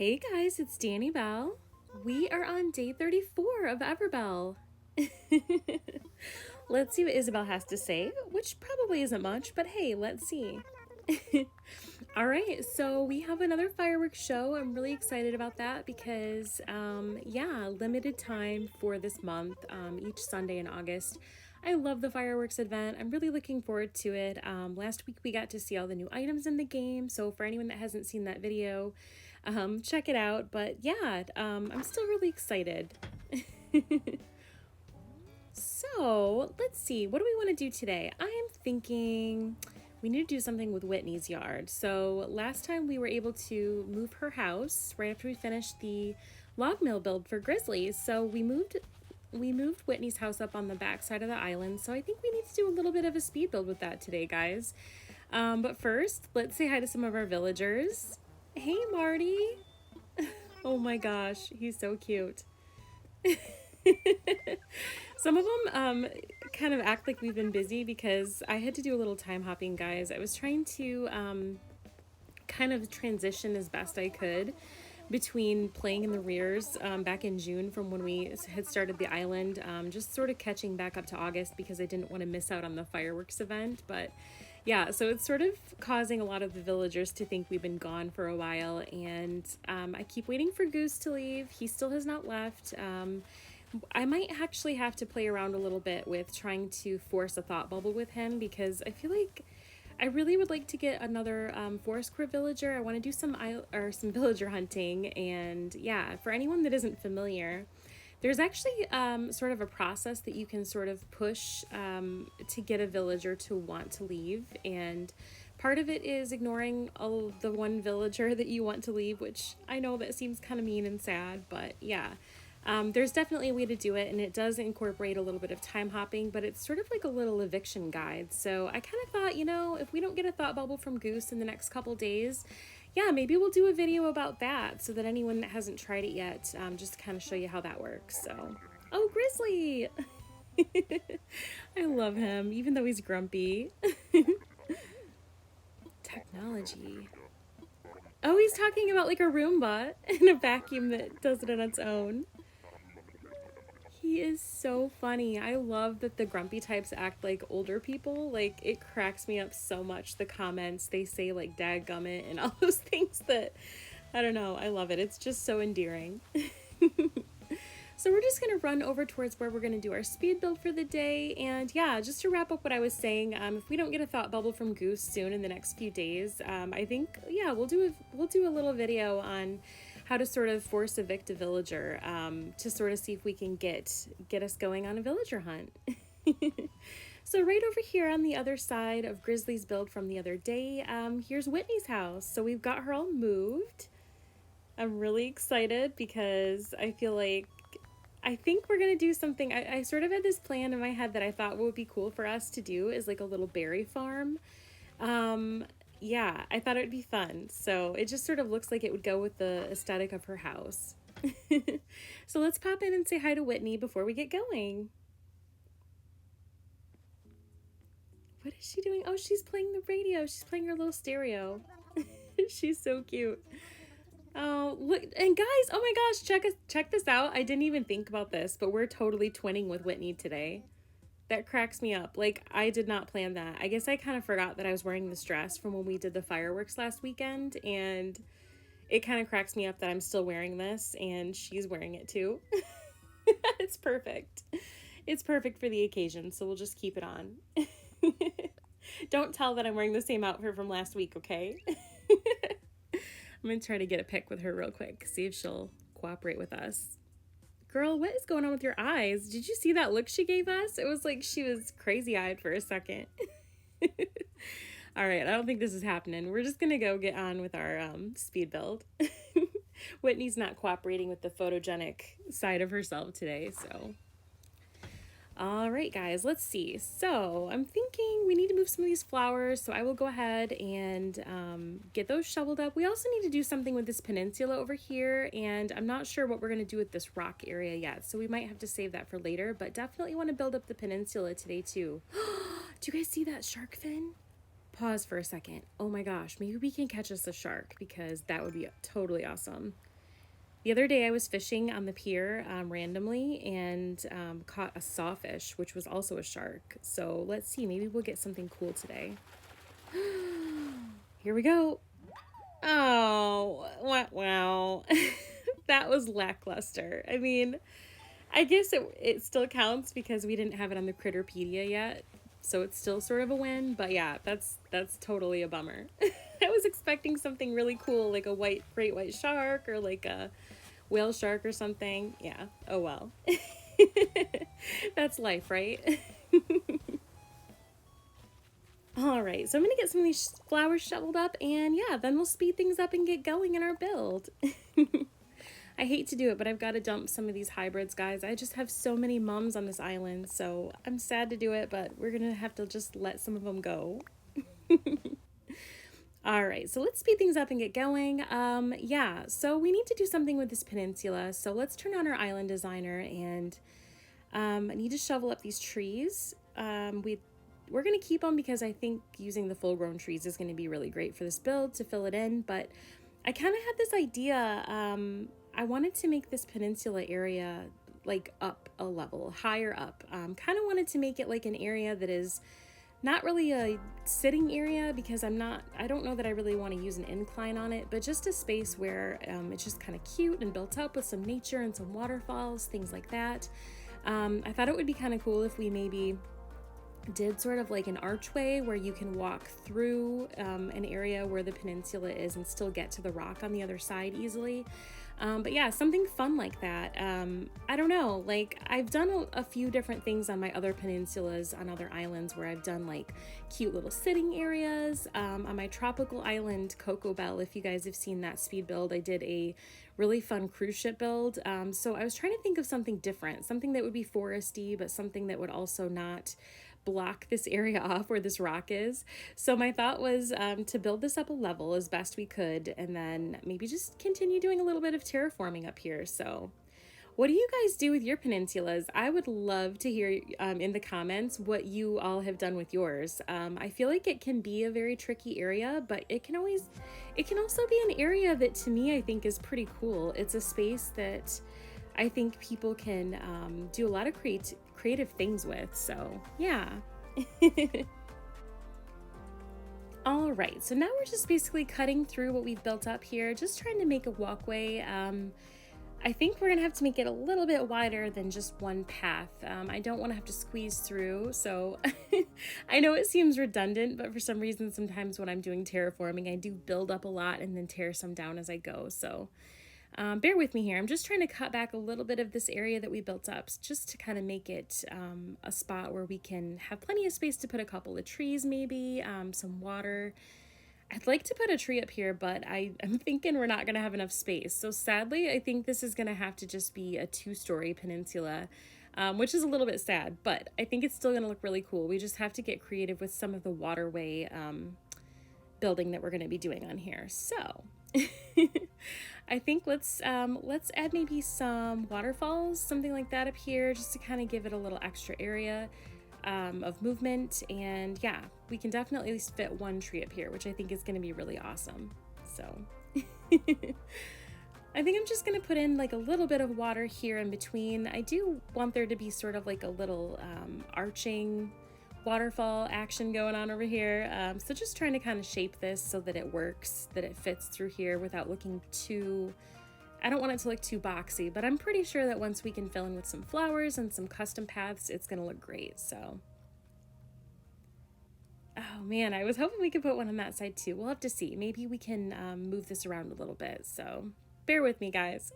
Hey guys, it's Danibelle. We are on day 34 of Everbell. Let's see what Isabel has to say, which probably isn't much, but hey, let's see. All right, so we have another fireworks show. I'm really excited about that because, yeah, limited time for this month, each Sunday in August. I love the fireworks event. I'm really looking forward to it. Last week we got to see all the new items in the game, so for anyone that hasn't seen that video, check it out. But yeah, I'm still really excited. So let's see, what do we want to do today? I am thinking we need to do something with Whitney's yard. So last time we were able to move her house right after we finished the log mill build for Grizzlies. So we moved Whitney's house up on the back side of the island. So I think we need to do a little bit of a speed build with that today, guys. But first, let's say hi to some of our villagers. Hey, Marty. Oh my gosh, he's so cute. Some of them kind of act like we've been busy because I had to do a little time hopping, guys. I was trying to kind of transition as best I could between playing in the rears back in June from when we had started the island, just sort of catching back up to August because I didn't want to miss out on the fireworks event. But yeah, so it's sort of causing a lot of the villagers to think we've been gone for a while, and I keep waiting for Goose to leave. He still has not left. I might actually have to play around a little bit with trying to force a thought bubble with him because I feel like I really would like to get another Forestcore villager. I want to do some villager hunting, and yeah, for anyone that isn't familiar, there's actually sort of a process that you can sort of push to get a villager to want to leave, and part of it is ignoring the one villager that you want to leave, which I know that seems kind of mean and sad, but yeah. There's definitely a way to do it, and it does incorporate a little bit of time hopping, but it's sort of like a little eviction guide. So I kind of thought, you know, if we don't get a thought bubble from Goose in the next couple days, yeah, maybe we'll do a video about that so that anyone that hasn't tried it yet, just to kind of show you how that works. So, oh, Grizzly! I love him, even though he's grumpy. Technology. Oh, he's talking about like a Roomba and a vacuum that does it on its own. He is so funny. I love that the grumpy types act like older people. Like, it cracks me up so much, the comments. They say, like, dadgummit and all those things that, I don't know, I love it. It's just so endearing. So we're just going to run over towards where we're going to do our speed build for the day. And yeah, just to wrap up what I was saying, if we don't get a thought bubble from Goose soon in the next few days, I think, yeah, we'll do a little video on how to sort of force evict a villager to sort of see if we can get us going on a villager hunt. So right over here on the other side of Grizzly's build from the other day, here's Whitney's house. So we've got her all moved. I'm really excited because I feel like I think we're going to do something. I sort of had this plan in my head that I thought would be cool for us to do is like a little berry farm. Yeah, I thought it would be fun. So it just sort of looks like it would go with the aesthetic of her house. So let's pop in and say hi to Whitney before we get going. What is she doing? Oh, she's playing the radio. She's playing her little stereo. She's so cute. Oh, look, and guys, oh my gosh, check this out. I didn't even think about this, but we're totally twinning with Whitney today. That cracks me up. Like, I did not plan that. I guess I kind of forgot that I was wearing this dress from when we did the fireworks last weekend, and it kind of cracks me up that I'm still wearing this, and she's wearing it too. It's perfect. It's perfect for the occasion, so we'll just keep it on. Don't tell that I'm wearing the same outfit from last week, okay? I'm going to try to get a pic with her real quick, see if she'll cooperate with us. Girl, what is going on with your eyes? Did you see that look she gave us? It was like she was crazy-eyed for a second. All right, I don't think this is happening. We're just going to go get on with our speed build. Whitney's not cooperating with the photogenic side of herself today, so... All right, guys, let's see. So I'm thinking we need to move some of these flowers, so I will go ahead and get those shoveled up. We also need to do something with this peninsula over here, and I'm not sure what we're going to do with this rock area yet, so we might have to save that for later, but definitely want to build up the peninsula today, too. Do you guys see that shark fin? Pause for a second. Oh my gosh, maybe we can catch us a shark, because that would be totally awesome. The other day I was fishing on the pier randomly and caught a sawfish, which was also a shark. So let's see, maybe we'll get something cool today. Here we go. Oh, wow. That was lackluster. I mean, I guess it still counts because we didn't have it on the Critterpedia yet. So it's still sort of a win, but yeah, that's totally a bummer. I was expecting something really cool, like a great white shark or like a whale shark or something. Yeah. Oh well. That's life, right? All right. So I'm going to get some of these flowers shoveled up and yeah, then we'll speed things up and get going in our build. I hate to do it, but I've got to dump some of these hybrids, guys. I just have so many mums on this island, so I'm sad to do it, but we're going to have to just let some of them go. All right, so let's speed things up and get going. Yeah, so we need to do something with this peninsula. So let's turn on our island designer and I need to shovel up these trees. We're going to keep them because I think using the full-grown trees is going to be really great for this build to fill it in, but I kind of had this idea. I wanted to make this peninsula area like up a level, higher up. Kind of wanted to make it like an area that is not really a sitting area because I don't know that I really want to use an incline on it, but just a space where it's just kind of cute and built up with some nature and some waterfalls, things like that. I thought it would be kind of cool if we maybe did sort of like an archway where you can walk through an area where the peninsula is and still get to the rock on the other side easily. But yeah, something fun like that. I don't know, like I've done a few different things on my other peninsulas on other islands where I've done like cute little sitting areas. On my tropical island, Coco Bell, if you guys have seen that speed build, I did a really fun cruise ship build. So I was trying to think of something different, something that would be foresty, but something that would also not block this area off where this rock is. So my thought was to build this up a level as best we could and then maybe just continue doing a little bit of terraforming up here. So what do you guys do with your peninsulas? I would love to hear in the comments what you all have done with yours. I feel like it can be a very tricky area, but it can also be an area that to me I think is pretty cool. It's a space that I think people can do a lot of creative things with. So yeah. All right, so now we're just basically cutting through what we've built up here, just trying to make a walkway. I think we're gonna have to make it a little bit wider than just one path. I don't want to have to squeeze through, so I know it seems redundant, but for some reason sometimes when I'm doing terraforming I do build up a lot and then tear some down as I go. So bear with me here. I'm just trying to cut back a little bit of this area that we built up just to kind of make it a spot where we can have plenty of space to put a couple of trees, maybe some water. I'd like to put a tree up here, but I'm thinking we're not going to have enough space. So sadly, I think this is going to have to just be a 2-story peninsula, which is a little bit sad, but I think it's still going to look really cool. We just have to get creative with some of the waterway building that we're going to be doing on here. So I think let's add maybe some waterfalls, something like that up here, just to kind of give it a little extra area of movement. And yeah, we can definitely at least fit one tree up here, which I think is going to be really awesome. So I think I'm just going to put in like a little bit of water here in between. I do want there to be sort of like a little arching waterfall action going on over here. So just trying to kind of shape this so that it works, that it fits through here without looking too, I don't want it to look too boxy, but I'm pretty sure that once we can fill in with some flowers and some custom paths, it's going to look great. So, oh man, I was hoping we could put one on that side too. We'll have to see. Maybe we can move this around a little bit. So bear with me, guys.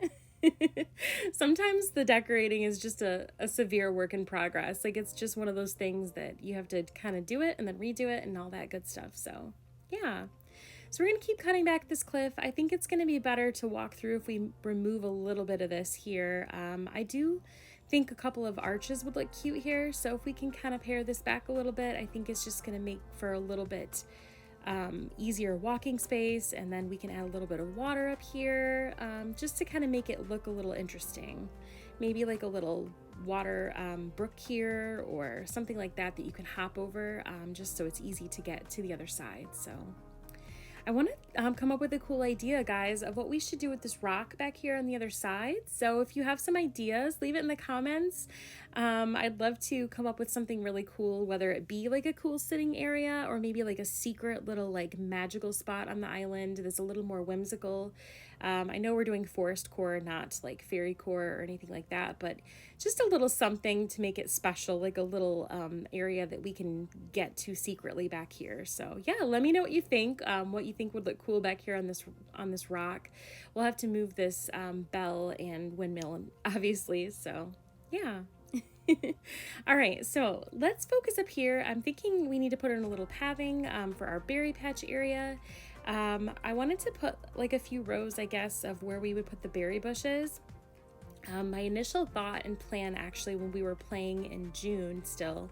Sometimes the decorating is just a severe work in progress. Like it's just one of those things that you have to kind of do it and then redo it and all that good stuff. So yeah. So we're going to keep cutting back this cliff. I think it's going to be better to walk through if we remove a little bit of this here. I do think a couple of arches would look cute here. So if we can kind of pare this back a little bit, I think it's just going to make for a little bit easier walking space. And then we can add a little bit of water up here just to kind of make it look a little interesting. Maybe like a little water brook here or something like that that you can hop over just so it's easy to get to the other side. So I want to come up with a cool idea, guys, of what we should do with this rock back here on the other side. So if you have some ideas, leave it in the comments. I'd love to come up with something really cool, whether it be like a cool sitting area or maybe like a secret little like magical spot on the island that's a little more whimsical. I know we're doing forest core, not like fairy core or anything like that, but just a little something to make it special, like a little area that we can get to secretly back here. So yeah, let me know what you think. What you think would look cool back here on this rock. We'll have to move this bell and windmill, obviously. So yeah. All right, so let's focus up here. I'm thinking we need to put in a little pathing for our berry patch area. I wanted to put like a few rows, I guess, of where we would put the berry bushes. My initial thought and plan, actually, when we were playing in June still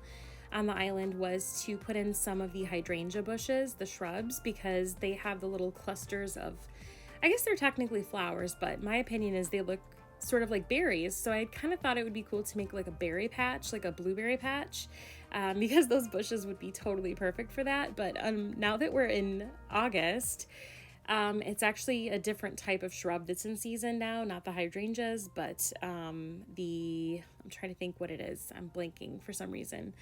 on the island, was to put in some of the hydrangea bushes, the shrubs, because they have the little clusters of, I guess they're technically flowers, but my opinion is they look sort of like berries. So I kind of thought it would be cool to make like a berry patch, like a blueberry patch, because those bushes would be totally perfect for that. But now that we're in August, it's actually a different type of shrub that's in season now, not the hydrangeas, but I'm trying to think what it is. I'm blanking for some reason.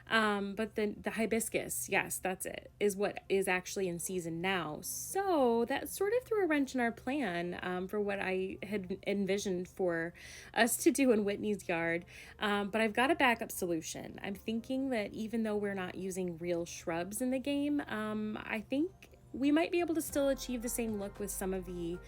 But the hibiscus, yes, that's it, is what is actually in season now. So that sort of threw a wrench in our plan for what I had envisioned for us to do in Whitney's yard. But I've got a backup solution. I'm thinking that even though we're not using real shrubs in the game, I think we might be able to still achieve the same look with some of the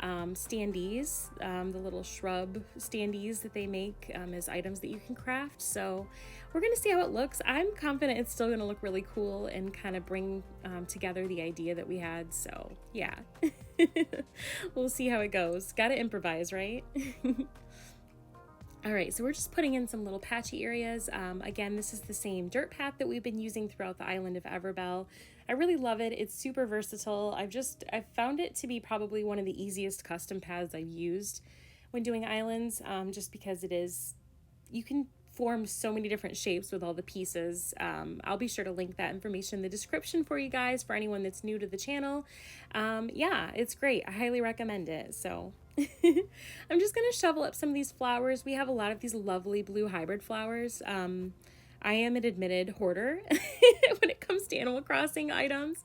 standees, the little shrub standees that they make as items that you can craft. So we're going to see how it looks. I'm confident it's still going to look really cool and kind of bring together the idea that we had. So yeah, we'll see how it goes. Got to improvise, right? All right, so we're just putting in some little patchy areas. Again, this is the same dirt path that we've been using throughout the island of Everbell. I really love it. It's super versatile. I've found it to be probably one of the easiest custom paths I've used when doing islands, just because you can form so many different shapes with all the pieces. I'll be sure to link that information in the description for you guys, for anyone that's new to the channel. Yeah, it's great. I highly recommend it. So I'm just going to shovel up some of these flowers. We have a lot of these lovely blue hybrid flowers. I am an admitted hoarder when it comes to Animal Crossing items.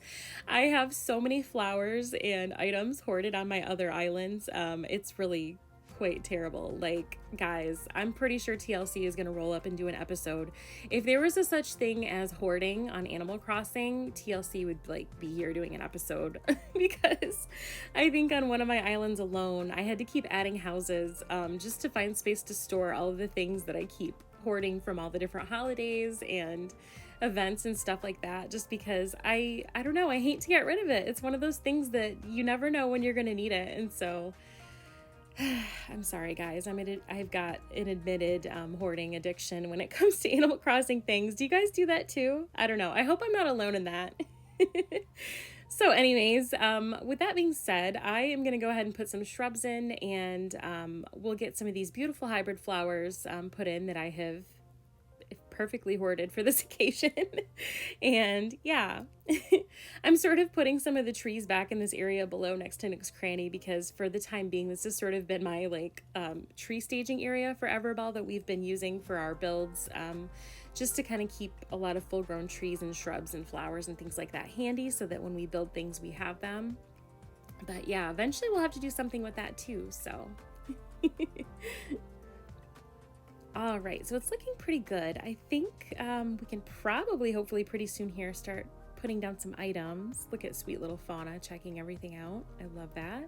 I have so many flowers and items hoarded on my other islands. It's really quite terrible. Like, guys, I'm pretty sure TLC is going to roll up and do an episode. If there was a such thing as hoarding on Animal Crossing, TLC would like be here doing an episode because I think on one of my islands alone, I had to keep adding houses just to find space to store all of the things that I keep hoarding from all the different holidays and events and stuff like that, just because I don't know, I hate to get rid of it. It's one of those things that you never know when you're going to need it. And so I'm sorry, guys. I've got an admitted hoarding addiction when it comes to Animal Crossing things. Do you guys do that too? I don't know. I hope I'm not alone in that. So anyways, with that being said, I am going to go ahead and put some shrubs in, and we'll get some of these beautiful hybrid flowers put in that I have perfectly hoarded for this occasion. And yeah, I'm sort of putting some of the trees back in this area below next to Nook's Cranny, because for the time being, this has sort of been my like tree staging area for Everbell that we've been using for our builds, just to kind of keep a lot of full grown trees and shrubs and flowers and things like that handy, so that when we build things, we have them. But yeah, eventually we'll have to do something with that too, so. All right, so it's looking pretty good. I think we can probably, hopefully pretty soon here, start putting down some items. Look at sweet little Fauna checking everything out. I love that.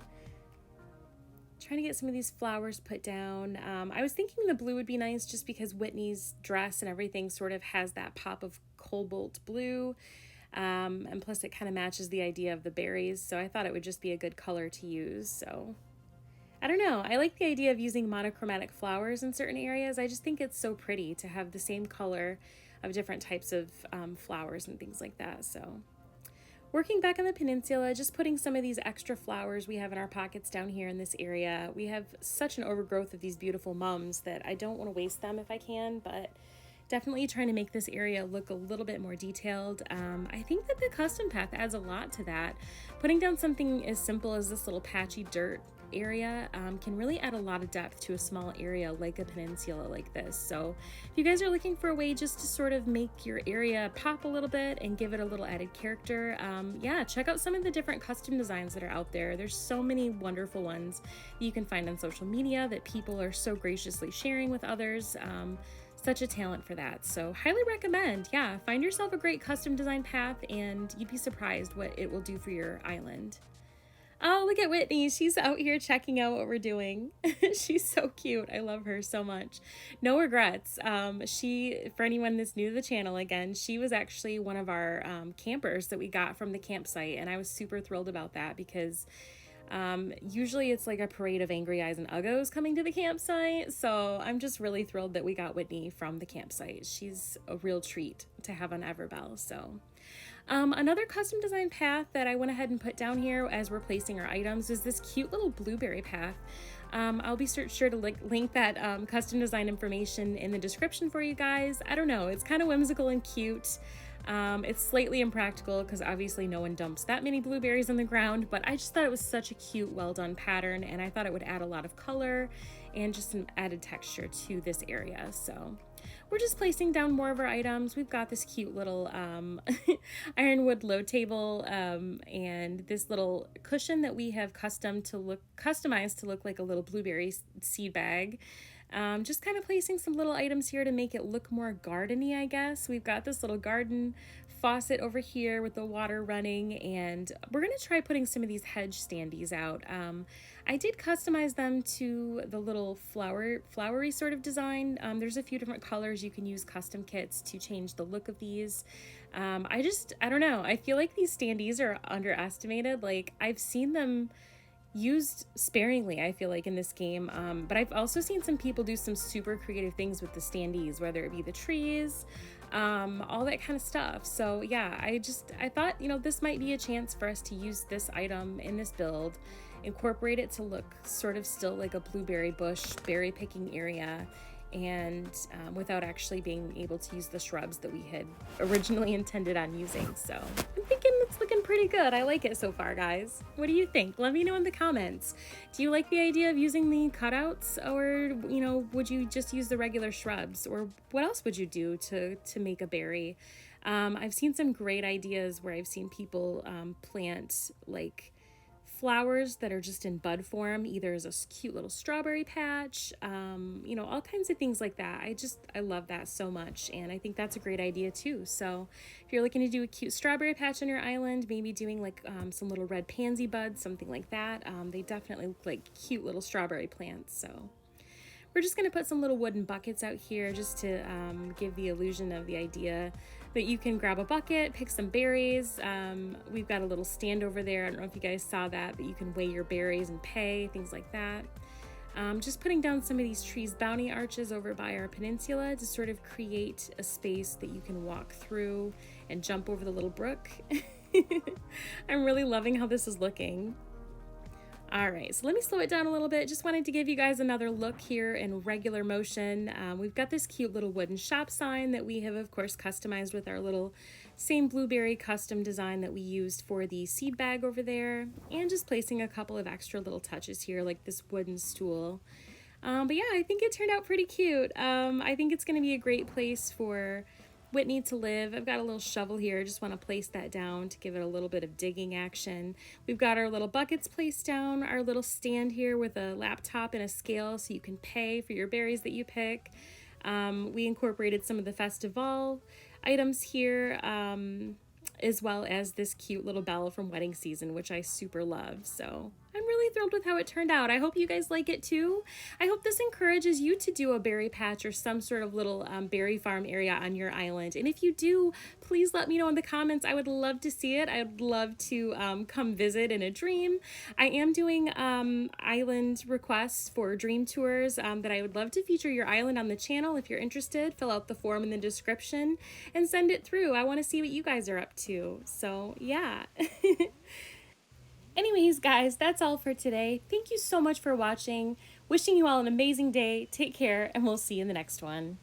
Trying to get some of these flowers put down. I was thinking the blue would be nice just because Whitney's dress and everything sort of has that pop of cobalt blue. And plus it kind of matches the idea of the berries. So I thought it would just be a good color to use. So I don't know. I like the idea of using monochromatic flowers in certain areas. I just think it's so pretty to have the same color of different types of flowers and things like that. So working back on the peninsula, just putting some of these extra flowers we have in our pockets down here in this area. We have such an overgrowth of these beautiful mums that I don't want to waste them if I can, but Definitely trying to make this area look a little bit more detailed. I think that the custom path adds a lot to that. Putting down something as simple as this little patchy dirt area can really add a lot of depth to a small area like a peninsula like this. So if you guys are looking for a way just to sort of make your area pop a little bit and give it a little added character, yeah, check out some of the different custom designs that are out there. There's so many wonderful ones you can find on social media that people are so graciously sharing with others. Such a talent for that. So highly recommend. Yeah, find yourself a great custom design path and you'd be surprised what it will do for your island. Oh, look at Whitney. She's out here checking out what we're doing. She's so cute. I love her so much. No regrets. For anyone that's new to the channel again, she was actually one of our campers that we got from the campsite. And I was super thrilled about that because usually it's like a parade of angry eyes and uggos coming to the campsite. So I'm just really thrilled that we got Whitney from the campsite. She's a real treat to have on Everbell. So another custom design path that I went ahead and put down here as we're placing our items is this cute little blueberry path. I'll be sure to link that custom design information in the description for you guys. I don't know, it's kind of whimsical and cute. It's slightly impractical because obviously no one dumps that many blueberries on the ground, but I just thought it was such a cute, well done pattern, and I thought it would add a lot of color and just some added texture to this area. So we're just placing down more of our items. We've got this cute little ironwood load table and this little cushion that we have customized to look like a little blueberry seed bag. Just kind of placing some little items here to make it look more gardeny, I guess. We've got this little garden faucet over here with the water running, and we're going to try putting some of these hedge standees out. I did customize them to the little flowery sort of design. There's a few different colors. You can use custom kits to change the look of these. I don't know. I feel like these standees are underestimated. Like, I've seen them used sparingly, I feel like, in this game, but I've also seen some people do some super creative things with the standees, whether it be the trees, all that kind of stuff. So yeah, I thought, you know, this might be a chance for us to use this item in this build, incorporate it to look sort of still like a blueberry bush berry picking area, and without actually being able to use the shrubs that we had originally intended on using. So I'm thinking it's looking pretty good. I like it so far, guys. What do you think? Let me know in the comments. Do you like the idea of using the cutouts, or, you know, would you just use the regular shrubs, or what else would you do to make a berry? I've seen some great ideas where I've seen people plant like flowers that are just in bud form, either as a cute little strawberry patch, you know, all kinds of things like that. I love that so much, and I think that's a great idea too. So if you're looking to do a cute strawberry patch on your island, maybe doing like some little red pansy buds, something like that, they definitely look like cute little strawberry plants. So we're just going to put some little wooden buckets out here just to give the illusion of the idea that you can grab a bucket, pick some berries. We've got a little stand over there. I don't know if you guys saw that, but you can weigh your berries and pay, things like that. Just putting down some of these trees bounty arches over by our peninsula to sort of create a space that you can walk through and jump over the little brook. I'm really loving how this is looking. All right, so let me slow it down a little bit. Just wanted to give you guys another look here in regular motion. We've got this cute little wooden shop sign that we have, of course, customized with our little same blueberry custom design that we used for the seed bag over there, and just placing a couple of extra little touches here, like this wooden stool. But yeah, I think it turned out pretty cute. I think it's going to be a great place for Whitney to live. I've got a little shovel here. Just want to place that down to give it a little bit of digging action. We've got our little buckets placed down, our little stand here with a laptop and a scale so you can pay for your berries that you pick. We incorporated some of the Festivale items here, as well as this cute little bell from wedding season, which I super love. So I'm really thrilled with how it turned out. I hope you guys like it too. I hope this encourages you to do a berry patch or some sort of little berry farm area on your island. And if you do, please let me know in the comments. I would love to see it. I'd love to come visit in a dream. I am doing island requests for dream tours that I would love to feature your island on the channel. If you're interested, fill out the form in the description and send it through. I want to see what you guys are up to. So yeah. Anyways, guys, that's all for today. Thank you so much for watching. Wishing you all an amazing day. Take care, and we'll see you in the next one.